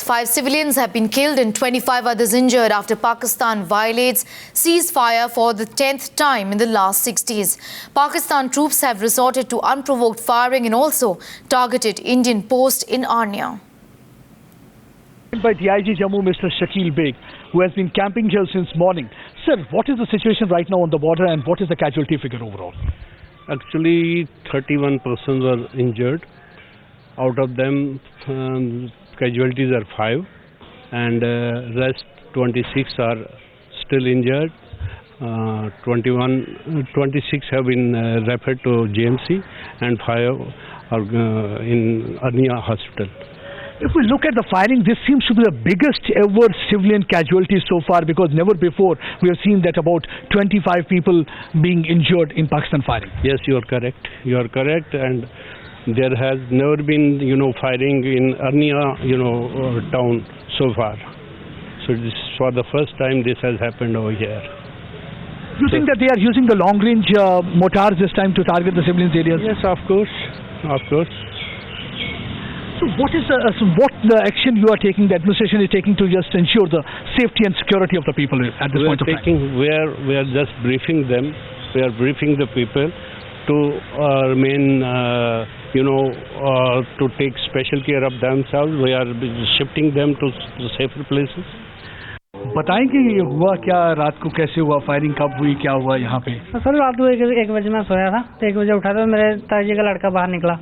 5 civilians have been killed and 25 others injured after Pakistan violates ceasefire for the 10th time in the last 6 days. Pakistan troops have resorted to unprovoked firing and also targeted Indian post in Arnia. By DIG Jammu, Mr. Shakil Beg, who has been camping here since morning. Sir, what is the situation right now on the border and what is the casualty figure overall? Actually, 31 persons were injured. Out of them, casualties are 5 and rest 26 are still injured. 26 have been referred to GMC and 5 are in Arnia hospital. If we look at the firing, this seems to be the biggest ever civilian casualty so far, because never before we have seen that about 25 people being injured in Pakistan firing. Yes, you are correct. You are correct, and there has never been, firing in Arnia, town so far. So this for the first time this has happened over here. You think that they are using the long-range mortars this time to target the civilians areas? Yes, of course, of course. So what is the action you are taking, the administration is taking to just ensure the safety and security of the people at this point of time? We are just briefing them. We are briefing the people to remain, to take special care of themselves. We are shifting them to safer places. बताएंगे ये हुआ क्या, रात को कैसे हुआ, firing कब हुई, क्या हुआ यहाँ पे? सर रात को 1 बजे मैं सोया था, तो 1 बजे उठा तो मेरे ताजी का लड़का बाहर निकला।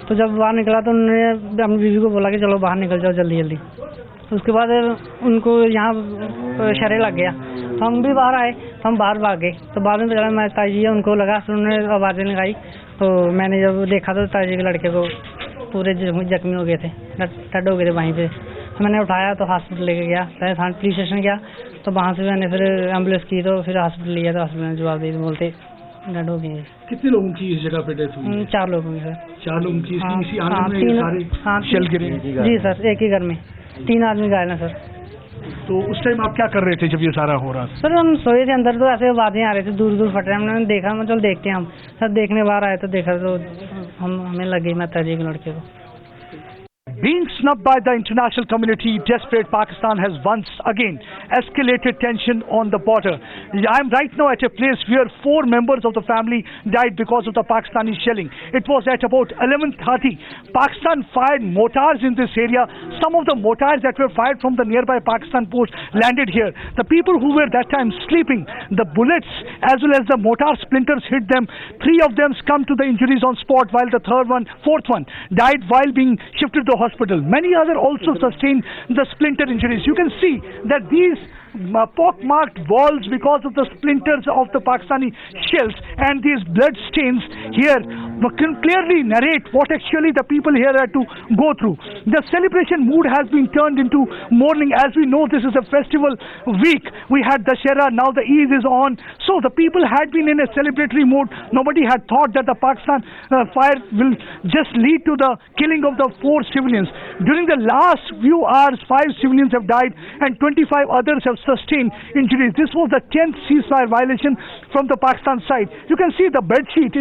तो जब बाहर निकला तो उन्होंने अपनी बीवी को बोला कि चलो बाहर निकल जाओ जल्दी जल्दी। तो उसके बाद उनको यहाँ शरे लग गया, तो हम भी बाहर आए, तो हम बाहर भाग गए। तो बाद में पता मैं ताजी है उनको लगा, तो उन्होंने आवाज़ें लगाई। तो मैंने जब देखा तो ताजी के लड़के को पूरे जख्मी हो गए थे, डेड हो गए थे वहीं पे। तो मैंने उठाया तो हॉस्पिटल लेके गया, थाना पुलिस स्टेशन गया, तो वहाँ से मैंने फिर एम्बुलेंस की, तो फिर हॉस्पिटल लिया, तो हॉस्पिटल ने जवाब दी, बोलते डेड हो गए। कितने लोगों की इस जगह पे डेथ हुई? 4 लोगों की सर। 4 लोगों की इसी आने में सारे शेल गिरे? जी सर, एक ही घर में 3 आदमी घायल हैं सर। तो उस टाइम आप क्या कर रहे थे जब ये सारा हो रहा था? सर हम सोए थे अंदर, तो ऐसे आवाजें आ रही थी, दूर दूर फट रहे। हमने देखा, चल देखते हैं हम। सर देखने बाहर आए तो देखा तो हमें लगी माता जी के लड़के को। Being snubbed by the international community, desperate Pakistan has once again escalated tension on the border. I am right now at a place where 4 members of the family died because of the Pakistani shelling. It was at about 11:30. Pakistan fired mortars in this area. Some of the mortars that were fired from the nearby Pakistan post landed here. The people who were that time sleeping, the bullets as well as the mortar splinters hit them. 3 of them succumbed to the injuries on spot, while the fourth one died while being shifted to the hospital. Many others also sustained the splinter injuries. You can see that these pock-marked walls because of the splinters of the Pakistani shells, and these blood stains here can clearly narrate what actually the people here had to go through. The celebration mood has been turned into mourning. As we know, this is a festival week. We had Dashera, now the Eid is on. So the people had been in a celebratory mood. Nobody had thought that the Pakistan fire will just lead to the killing of the 4 civilians. During the last few hours, 5 civilians have died and 25 others have sustained injuries. This was the 10th ceasefire violation from the Pakistan side. You can see the bed sheet.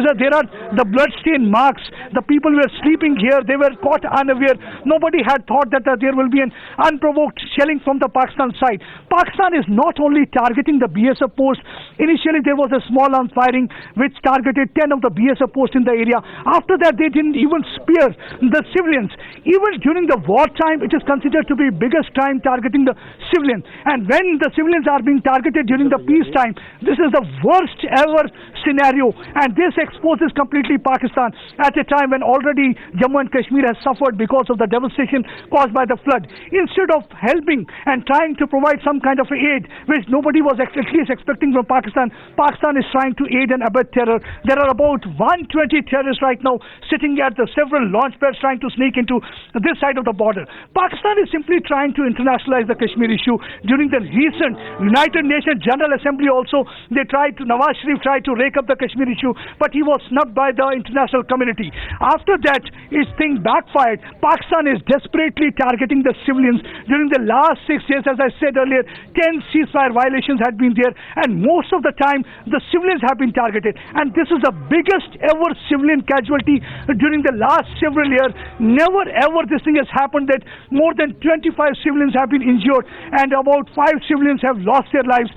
There are the blood-stained marks. The people were sleeping here. They were caught unaware. Nobody had thought that there will be an unprovoked shelling from the Pakistan side. Pakistan is not only targeting the BSF post. Initially, there was a small arms firing which targeted 10 of the BSF posts in the area. After that, they didn't even spare the civilians. Even during the wartime, it is considered to be biggest crime targeting the civilians. And when the civilians are being targeted during the peacetime, this is the worst ever scenario. And this exposes completely Pakistan at a time when already Jammu and Kashmir has suffered because of the devastation caused by the flood. Instead of helping and trying to provide some kind of aid, which nobody was at least expecting from Pakistan, Pakistan is trying to aid and abet terror. There are about 120 terrorists right now sitting at the several launch pads trying to sneak into this side of the border. Pakistan is simply trying to internationalize the Kashmir issue. During the recent United Nations General Assembly also, Nawaz Sharif tried to rake up the Kashmir issue, but he was snubbed by the international community. After that, his thing backfired. Pakistan is desperately targeting the civilians. During the last 6 years, as I said earlier, 10 ceasefire violations had been there, and most of the time the civilians have been targeted. And this is the biggest ever civilian casualty during the last several years. Never ever this thing has happened that more than 25 civilians have been injured and about 5 civilians have lost their lives.